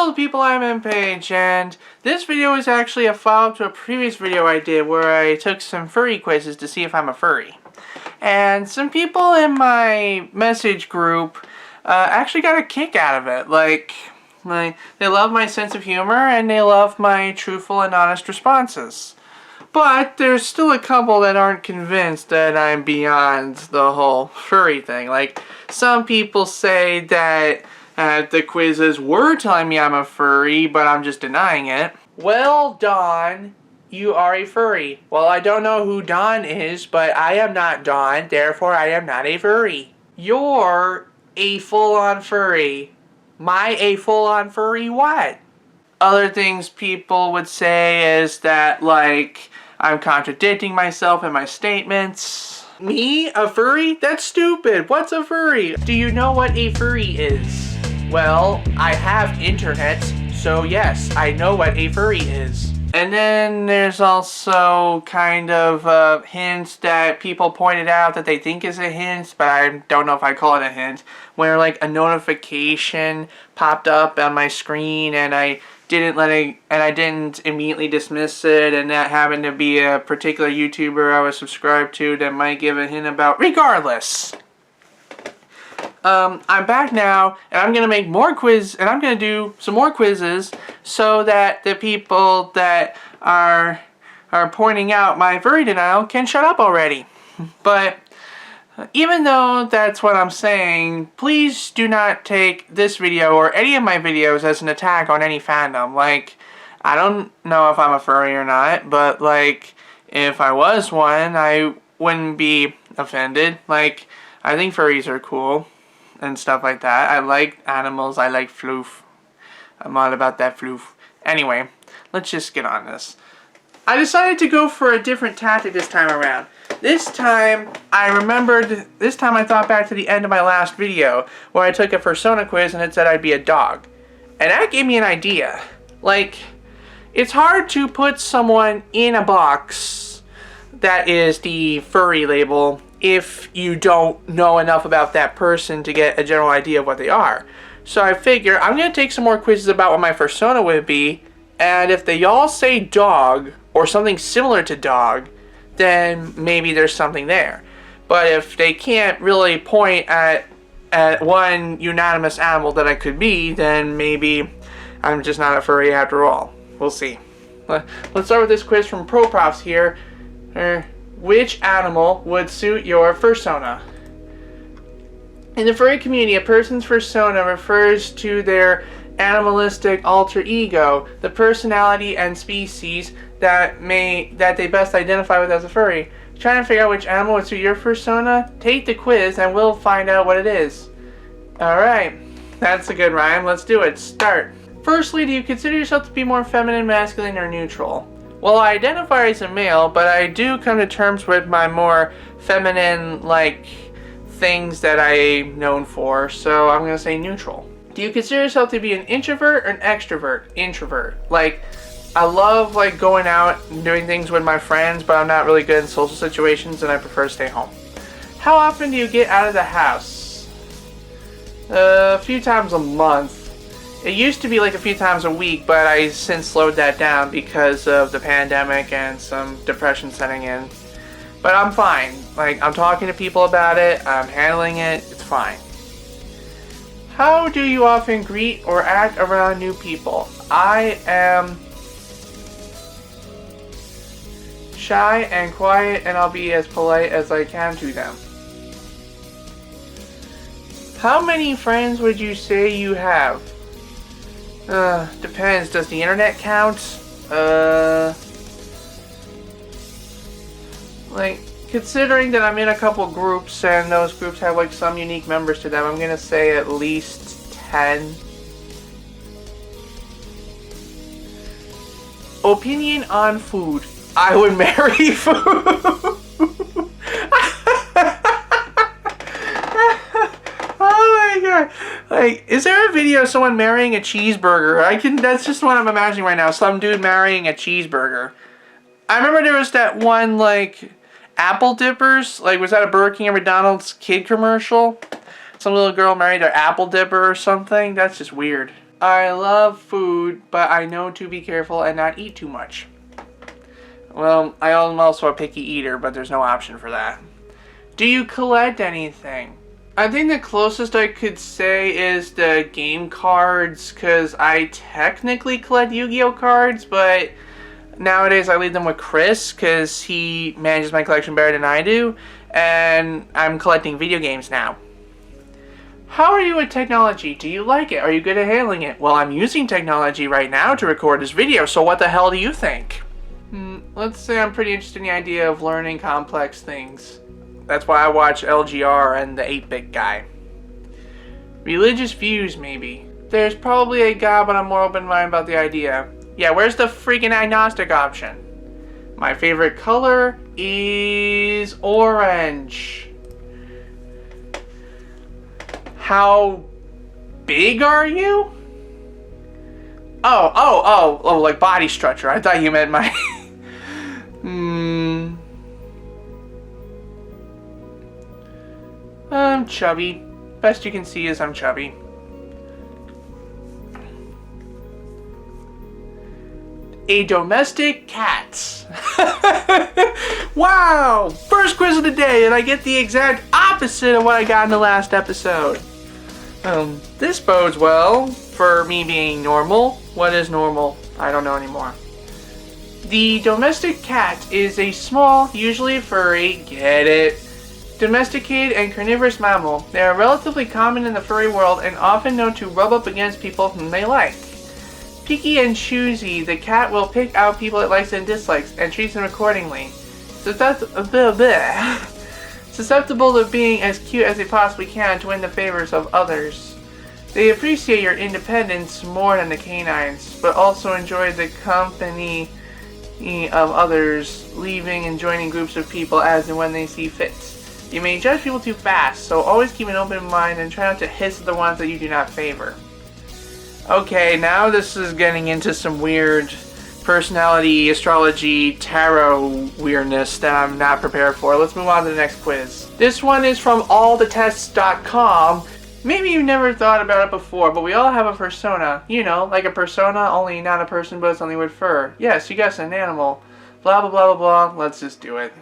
Hello people, I'm MPage, and this video is actually a follow-up to a previous video I did where I took some furry quizzes to see if I'm a furry. And some people in my message group actually got a kick out of it. They love my sense of humor and they love my truthful and honest responses. But there's still a couple that aren't convinced that I'm beyond the whole furry thing. Like, some people say that the quizzes were telling me I'm a furry, but I'm just denying it. Well, Dawn, you are a furry. Well, I don't know who Dawn is, but I am not Dawn, therefore I am not a furry. You're a full-on furry. A full-on furry what? Other things people would say is that, like, I'm contradicting myself in my statements. Me? A furry? That's stupid. What's a furry? Do you know what a furry is? Well, I have internet, so yes, I know what a furry is. And then there's also kind of hints that people pointed out that they think is a hint, but I don't know if I call it a hint, where like a notification popped up on my screen and I didn't immediately dismiss it, and that happened to be a particular YouTuber I was subscribed to that might give a hint about. Regardless, I'm back now, and I'm gonna make more and I'm gonna do some more quizzes so that the people that are pointing out my furry denial can shut up already. But even though that's what I'm saying, please do not take this video or any of my videos as an attack on any fandom. Like, I don't know if I'm a furry or not, but like, if I was one, I wouldn't be offended. Like, I think furries are cool and stuff like that. I like animals. I like floof. I'm all about that floof. Anyway, let's just get on this. I decided to go for a different tactic this time around. This time I thought back to the end of my last video where I took a persona quiz and it said I'd be a dog. And that gave me an idea. Like, it's hard to put someone in a box that is the furry label if you don't know enough about that person to get a general idea of what they are. So I figure I'm going to take some more quizzes about what my persona would be, and if they all say dog or something similar to dog, then maybe there's something there. But if they can't really point at one unanimous animal that I could be, then maybe I'm just not a furry after all. We'll see. Let's start with this quiz from ProProfs here. Which animal would suit your fursona? In the furry community, a person's fursona refers to their animalistic alter ego, the personality and species that they best identify with as a furry. Trying to figure out which animal would suit your fursona? Take the quiz and we'll find out what it is. Alright, that's a good rhyme. Let's do it. Start. Firstly, do you consider yourself to be more feminine, masculine, or neutral? Well, I identify as a male, but I do come to terms with my more feminine-like things that I'm known for, so I'm going to say neutral. Do you consider yourself to be an introvert or an extrovert? Introvert. Like, I love like going out and doing things with my friends, but I'm not really good in social situations and I prefer to stay home. How often do you get out of the house? A few times a month. It used to be like a few times a week, but I since slowed that down because of the pandemic and some depression setting in. But I'm fine. Like, I'm talking to people about it, I'm handling it, it's fine. How do you often greet or act around new people? I am shy and quiet, and I'll be as polite as I can to them. How many friends would you say you have? Depends. Does the internet count? Like, considering that I'm in a couple groups and those groups have like some unique members to them, I'm gonna say at least 10. Opinion on food. I would marry food. Like, is there a video of someone marrying a cheeseburger? That's just what I'm imagining right now. Some dude marrying a cheeseburger. I remember there was that one, like, apple dippers. Like, was that a Burger King or McDonald's kid commercial? Some little girl married her apple dipper or something? That's just weird. I love food, but I know to be careful and not eat too much. Well, I am also a picky eater, but there's no option for that. Do you collect anything? I think the closest I could say is the game cards, because I technically collect Yu-Gi-Oh cards, but nowadays I leave them with Chris, because he manages my collection better than I do, and I'm collecting video games now. How are you with technology? Do you like it? Are you good at handling it? Well, I'm using technology right now to record this video, so what the hell do you think? Let's say I'm pretty interested in the idea of learning complex things. That's why I watch LGR and the 8-bit guy. Religious views, maybe. There's probably a God, but I'm more open-minded about the idea. Yeah, where's the freaking agnostic option? My favorite color is orange. How big are you? Oh, like body structure. I thought you meant my... I'm chubby. Best you can see is I'm chubby. A domestic cat. Wow! First quiz of the day, and I get the exact opposite of what I got in the last episode. This bodes well for me being normal. What is normal? I don't know anymore. The domestic cat is a small, usually furry, get it, domesticated and carnivorous mammal. They are relatively common in the furry world and often known to rub up against people whom they like. Picky and choosy, the cat will pick out people it likes and dislikes and treats them accordingly. Susceptible to being as cute as they possibly can to win the favors of others. They appreciate your independence more than the canines, but also enjoy the company of others, leaving and joining groups of people as and when they see fit. You may judge people too fast, so always keep an open mind and try not to hiss at the ones that you do not favor. Okay, now this is getting into some weird personality, astrology, tarot weirdness that I'm not prepared for. Let's move on to the next quiz. This one is from allthetests.com. Maybe you've never thought about it before, but we all have a persona. You know, like a persona, only not a person, but something with fur. Yes, you guessed, an animal. Blah, blah, blah, blah, blah. Let's just do it.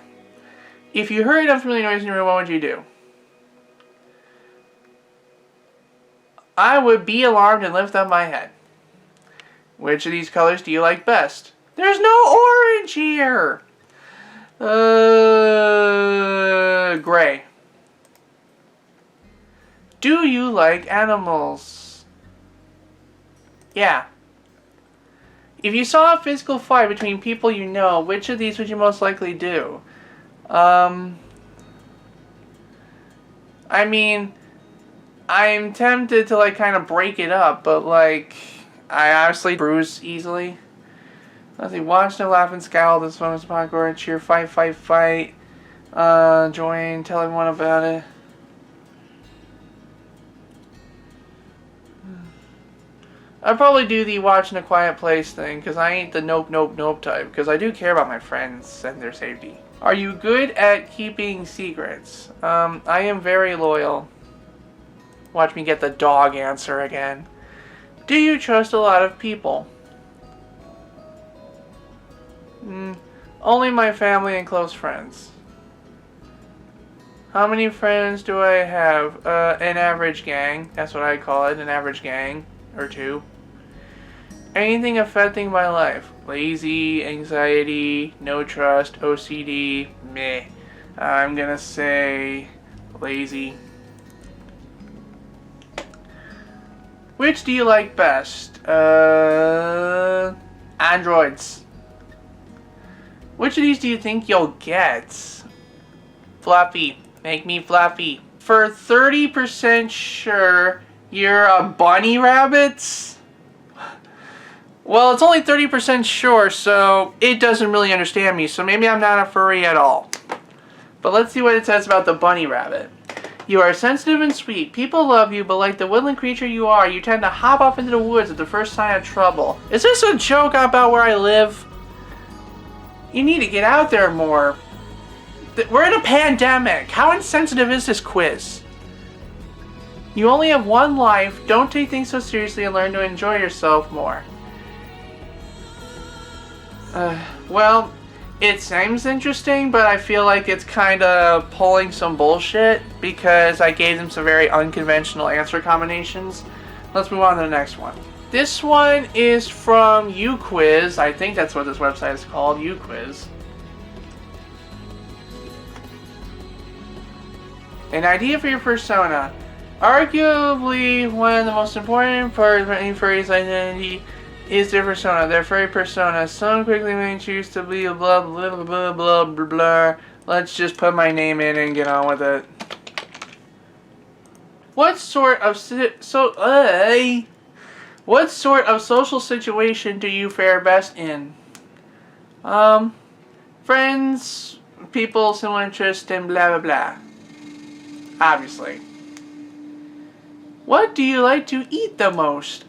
If you heard enough familiar noise in your room, what would you do? I would be alarmed and lift up my head. Which of these colors do you like best? There's no orange here! Gray. Do you like animals? Yeah. If you saw a physical fight between people you know, which of these would you most likely do? I mean, I'm tempted to like kind of break it up, but like, I obviously bruise easily. Let's see, watch them laugh and scowl, this one was popcorn, cheer, fight, fight, fight, join, tell everyone about it. I'd probably do the watch in a quiet place thing, because I ain't the nope, nope, nope type, because I do care about my friends and their safety. Are you good at keeping secrets? I am very loyal. Watch me get the dog answer again. Do you trust a lot of people? Only my family and close friends. How many friends do I have? An average gang. That's what I call it, an average gang. Or two. Anything affecting my life? Lazy, anxiety, no trust, OCD, meh. I'm gonna say lazy. Which do you like best? Androids. Which of these do you think you'll get? Fluffy. Make me fluffy. For 30% sure, you're a bunny rabbit? Well, it's only 30% sure, so it doesn't really understand me, so maybe I'm not a furry at all. But let's see what it says about the bunny rabbit. You are sensitive and sweet. People love you, but like the woodland creature you are, you tend to hop off into the woods at the first sign of trouble. Is this a joke about where I live? You need to get out there more. We're in a pandemic. How insensitive is this quiz? You only have one life. Don't take things so seriously and learn to enjoy yourself more. Well, it seems interesting, but I feel like it's kind of pulling some bullshit because I gave them some very unconventional answer combinations. Let's move on to the next one. This one is from uQuiz. I think that's what this website is called, uQuiz. An idea for your persona. Arguably one of the most important parts of any furry's identity is their persona. Their furry persona. Some quickly may choose to be a blah blah blah blah blah blah blah. Let's just put my name in and get on with it. What sort of social situation do you fare best in? Friends, people, similar interests, and blah blah blah. Obviously. What do you like to eat the most?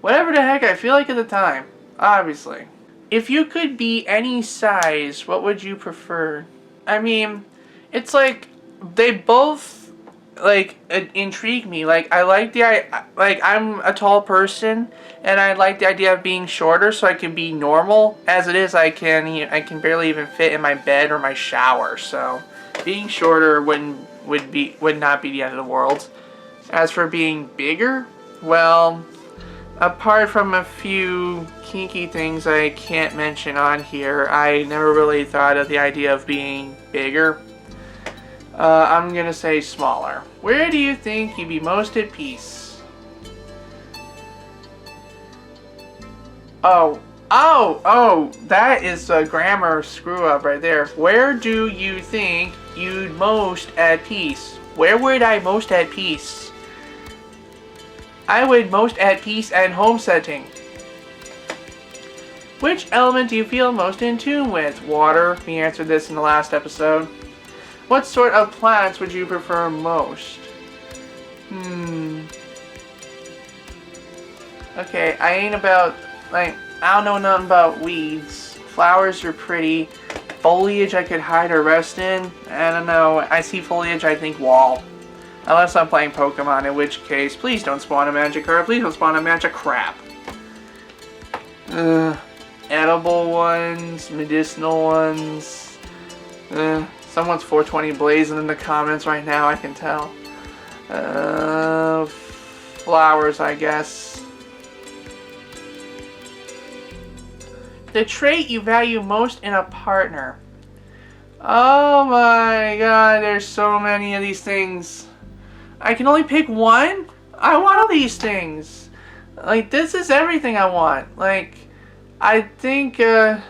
Whatever the heck I feel like at the time. Obviously. If you could be any size, what would you prefer? I mean, it's like they both like intrigue me. Like I like I'm a tall person and I like the idea of being shorter so I can be normal. As it is, I can barely even fit in my bed or my shower. So being shorter would not be the end of the world. As for being bigger, well, apart from a few kinky things I can't mention on here, I never really thought of the idea of being bigger. I'm gonna say smaller. Where do you think you'd be most at peace? Oh, that is a grammar screw up right there. Where do you think you'd most at peace? Where would I most at peace? I would most at peace at home setting. Which element do you feel most in tune with? Water. We answered this in the last episode. What sort of plants would you prefer most? Okay, I don't know nothing about weeds. Flowers are pretty. Foliage I could hide or rest in. I don't know. I see foliage, I think wall. Unless I'm playing Pokemon, in which case, please don't spawn a magic card. Please don't spawn a magic crap. Edible ones, medicinal ones. Someone's 420 blazing in the comments right now, I can tell. Flowers, I guess. The trait you value most in a partner. Oh my god, there's so many of these things. I can only pick one? I want all these things. Like, this is everything I want. Like, I think, too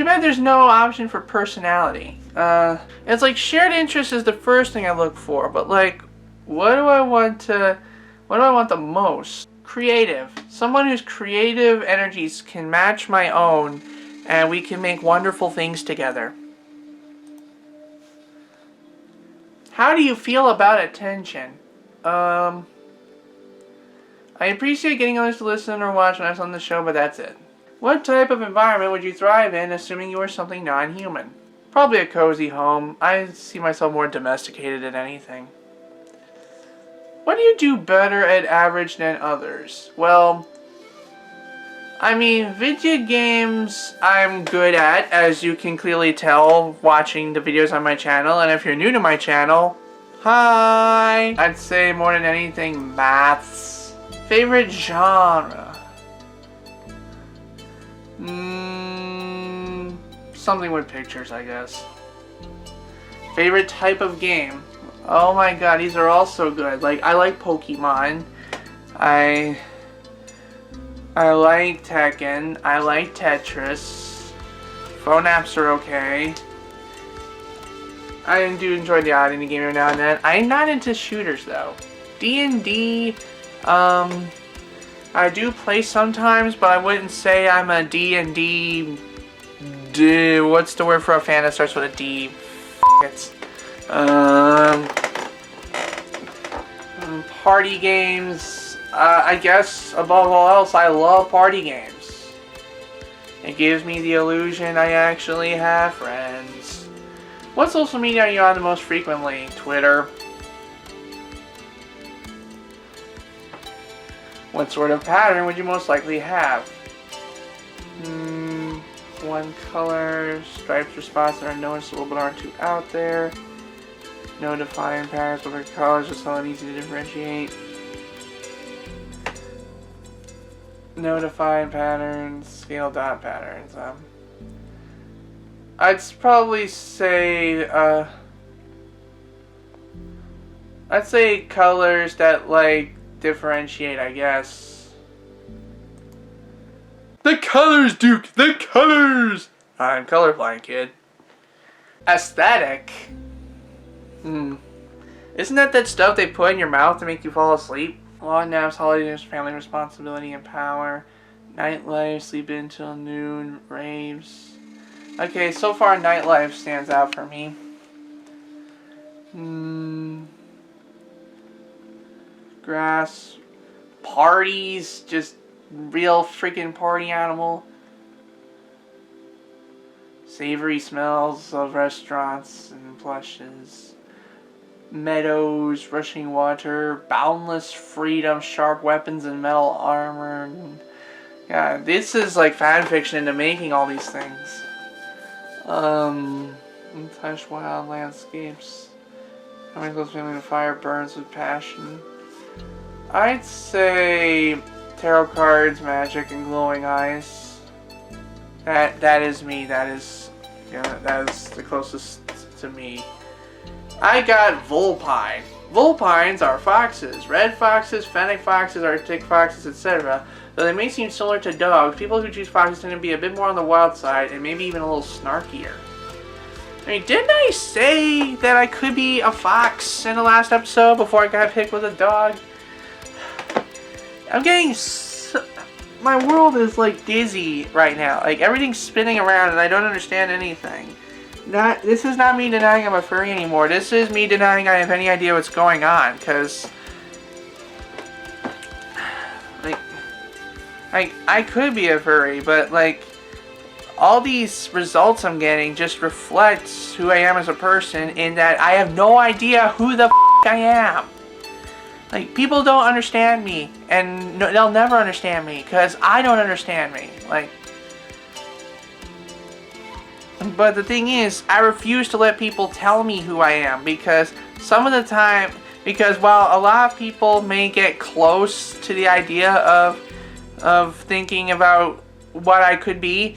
bad there's no option for personality. It's like shared interest is the first thing I look for, but like, what do I want the most? Creative. Someone whose creative energies can match my own, and we can make wonderful things together. How do you feel about attention? I appreciate getting others to listen or watch when I was on the show, but that's it. What type of environment would you thrive in, assuming you were something non-human? Probably a cozy home. I see myself more domesticated than anything. What do you do better at average than others? Well, I mean, video games I'm good at, as you can clearly tell watching the videos on my channel. And if you're new to my channel, hi! I'd say more than anything, maths. Favorite genre? Something with pictures, I guess. Favorite type of game? Oh my god, these are all so good. Like, I like Pokemon. I like Tekken. I like Tetris. Phone apps are okay. I do enjoy the odd indie game every now and then. I'm not into shooters though. D&D, I do play sometimes, but I wouldn't say I'm a D&D. What's the word for a fan that starts with a D? It's party games. I guess above all else, I love party games. It gives me the illusion I actually have friends. What social media are you on the most frequently? Twitter. What sort of pattern would you most likely have? One color, stripes or spots that are noticeable but aren't too out there. No defined patterns with different colors, just so easy to differentiate. No defined patterns, scale dot patterns. I'd probably say I'd say colors that like differentiate, I guess. The colors, Duke! The colors! I'm colorblind, kid. Aesthetic? Isn't that stuff they put in your mouth to make you fall asleep? Long naps, holidays, family responsibility and power. Nightlife, sleep until noon, raves. Okay, so far nightlife stands out for me. Grass. Parties, just real freaking party animal. Savory smells of restaurants and plushes. Meadows, rushing water, boundless freedom, sharp weapons and metal armor. Yeah, this is like fan fiction into making all these things. Untouched wild landscapes. How close family to fire burns with passion. I'd say tarot cards, magic, and glowing eyes. That is me. That is the closest to me. I got vulpine. Vulpines are foxes. Red foxes, fennec foxes, arctic foxes, etc. Though they may seem similar to dogs, people who choose foxes tend to be a bit more on the wild side and maybe even a little snarkier. I mean, didn't I say that I could be a fox in the last episode before I got picked with a dog? I'm getting my world is like dizzy right now. Like everything's spinning around and I don't understand anything. This is not me denying I'm a furry anymore. This is me denying I have any idea what's going on. Cause like I could be a furry, but like all these results I'm getting just reflects who I am as a person in that I have no idea who the I am. Like, people don't understand me, and they'll never understand me, because I don't understand me. Like, but the thing is, I refuse to let people tell me who I am, because some of the time, because while a lot of people may get close to the idea of thinking about what I could be,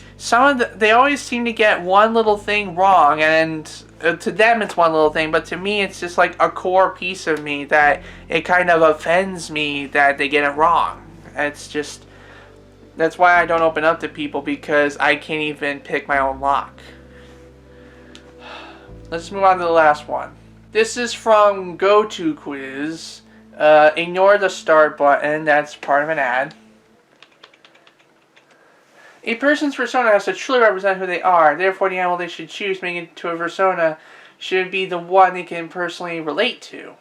they always seem to get one little thing wrong, and to them it's one little thing, but to me it's just like a core piece of me that it kind of offends me that they get it wrong. It's just, that's why I don't open up to people, because I can't even pick my own lock. Let's move on to the last one. This is from Go To Quiz. Ignore the start button, that's part of an ad. A person's persona has to truly represent who they are. Therefore, the animal they should choose to make it to a persona should be the one they can personally relate to.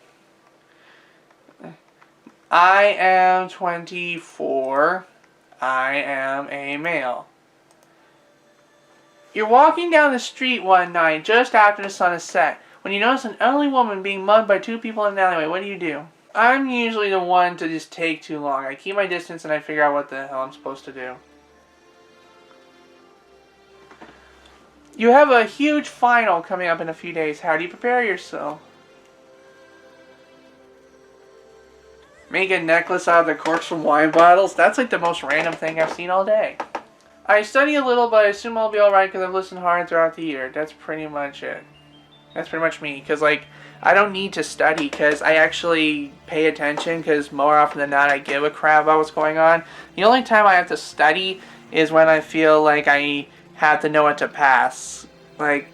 I am 24. I am a male. You're walking down the street one night just after the sun has set when you notice an elderly woman being mugged by two people in an alleyway. What do? I'm usually the one to just take too long. I keep my distance and I figure out what the hell I'm supposed to do. You have a huge final coming up in a few days. How do you prepare yourself? Make a necklace out of the corks from wine bottles? That's like the most random thing I've seen all day. I study a little, but I assume I'll be alright because I've listened hard throughout the year. That's pretty much it. That's pretty much me. Because, like, I don't need to study because I actually pay attention because more often than not I give a crap about what's going on. The only time I have to study is when I feel like I have to know it to pass. Like,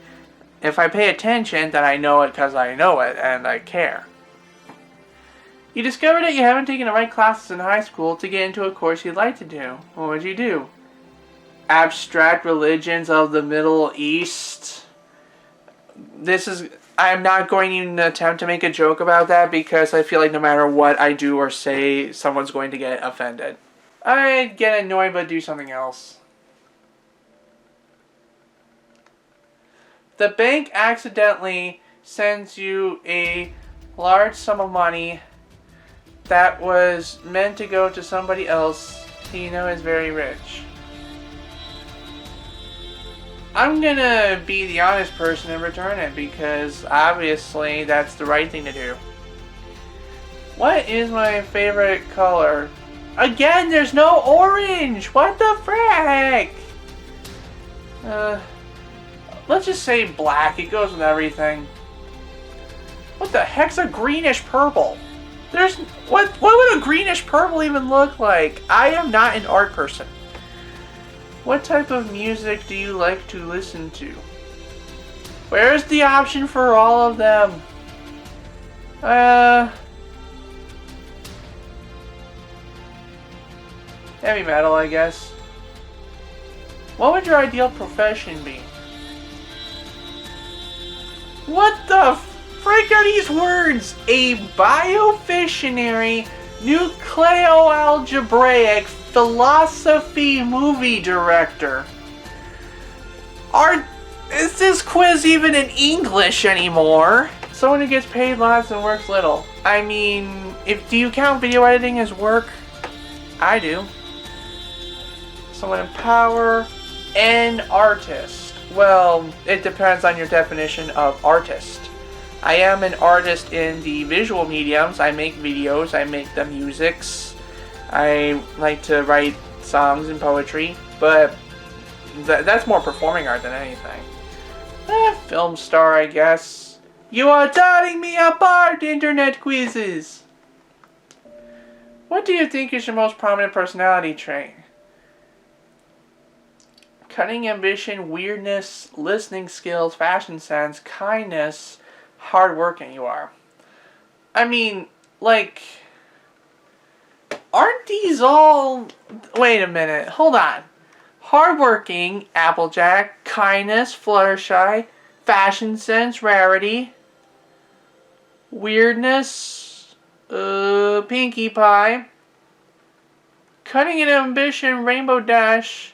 if I pay attention, then I know it because I know it and I care. You discover that you haven't taken the right classes in high school to get into a course you'd like to do. What would you do? Abstract religions of the Middle East. I'm not going to even attempt to make a joke about that because I feel like no matter what I do or say, someone's going to get offended. I'd get annoyed but do something else. the bank accidentally sends you a large sum of money that was meant to go to somebody else who you know is very rich. I'm gonna be the honest person and return it because obviously that's the right thing to do. What is my favorite color? Again, there's no orange! What the frick? Let's just say black. It goes with everything. What the heck's a greenish purple? What would a greenish purple even look like? I am not an art person. What type of music do you like to listen to? Where's the option for all of them? Heavy metal, I guess. What would your ideal profession be? What the frick are these words? A biovisionary, nucleoalgebraic philosophy movie director. Is this quiz even in English anymore? Someone who gets paid lots and works little. I mean, do you count video editing as work? I do. Someone in power. An artist. Well, it depends on your definition of artist. I am an artist in the visual mediums. I make videos, I make the musics. I like to write songs and poetry, but that's more performing art than anything. Film star, I guess. You are dotting me apart, internet quizzes! What do you think is your most prominent personality trait? Cunning ambition, weirdness, listening skills, fashion sense, kindness, hardworking you are. I mean, like, aren't these all... Wait a minute, hold on. Hardworking, Applejack, kindness, Fluttershy, fashion sense, Rarity, weirdness, Pinkie Pie, cunning and ambition, Rainbow Dash,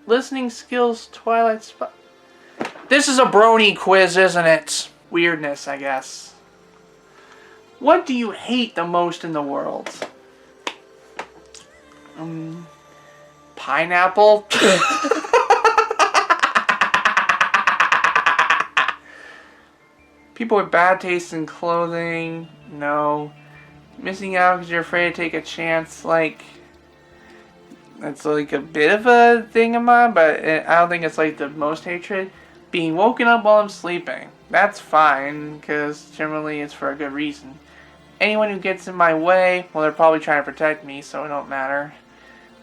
listening skills, Twilight Spot. This is a brony quiz, isn't it? Weirdness, I guess. What do you hate the most in the world? Pineapple? People with bad taste in clothing? No. Missing out because you're afraid to take a chance, like... That's like a bit of a thing of mine, but I don't think it's like the most hatred. Being woken up while I'm sleeping. That's fine, because generally it's for a good reason. Anyone who gets in my way, well, they're probably trying to protect me, so it don't matter.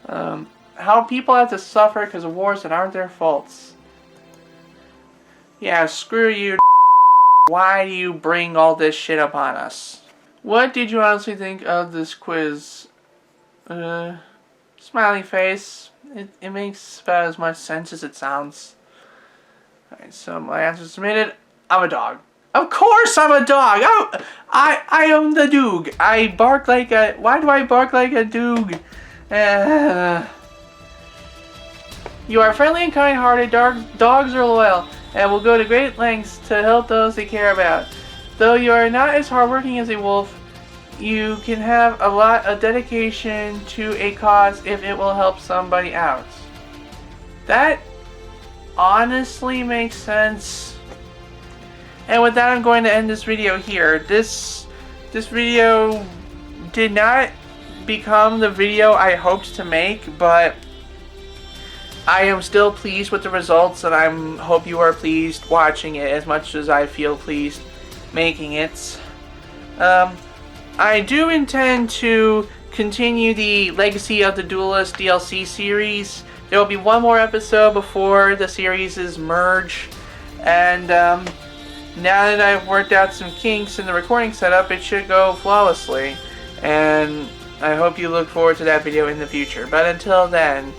How people have to suffer because of wars that aren't their faults. Yeah, screw you. Why do you bring all this shit upon us? What did you honestly think of this quiz? Smiley face. It makes about as much sense as it sounds. Alright, so my answer submitted. I'm a dog. Of course I'm a dog! I am the doog. I bark like a... Why do I bark like a doog? You are friendly and kind-hearted. Dogs are loyal and will go to great lengths to help those they care about. Though you are not as hardworking as a wolf, you can have a lot of dedication to a cause if it will help somebody out. That honestly makes sense. And with that, I'm going to end this video here. This video did not become the video I hoped to make, but I am still pleased with the results, and I hope you are pleased watching it as much as I feel pleased making it. I do intend to continue the Legacy of the Duelist DLC series. There will be one more episode before the series' merge, and now that I've worked out some kinks in the recording setup, it should go flawlessly, and I hope you look forward to that video in the future. But until then,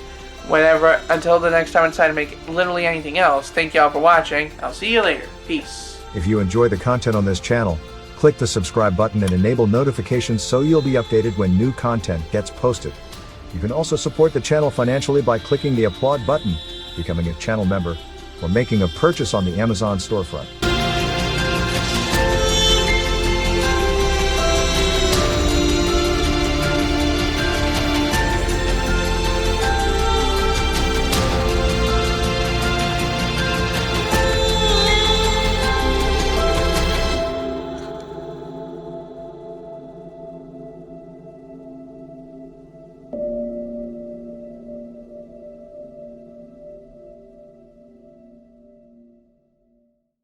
until the next time I decide to make literally anything else, thank y'all for watching. I'll see you later. Peace. If you enjoy the content on this channel, click the subscribe button and enable notifications so you'll be updated when new content gets posted. You can also support the channel financially by clicking the applaud button, becoming a channel member, or making a purchase on the Amazon storefront.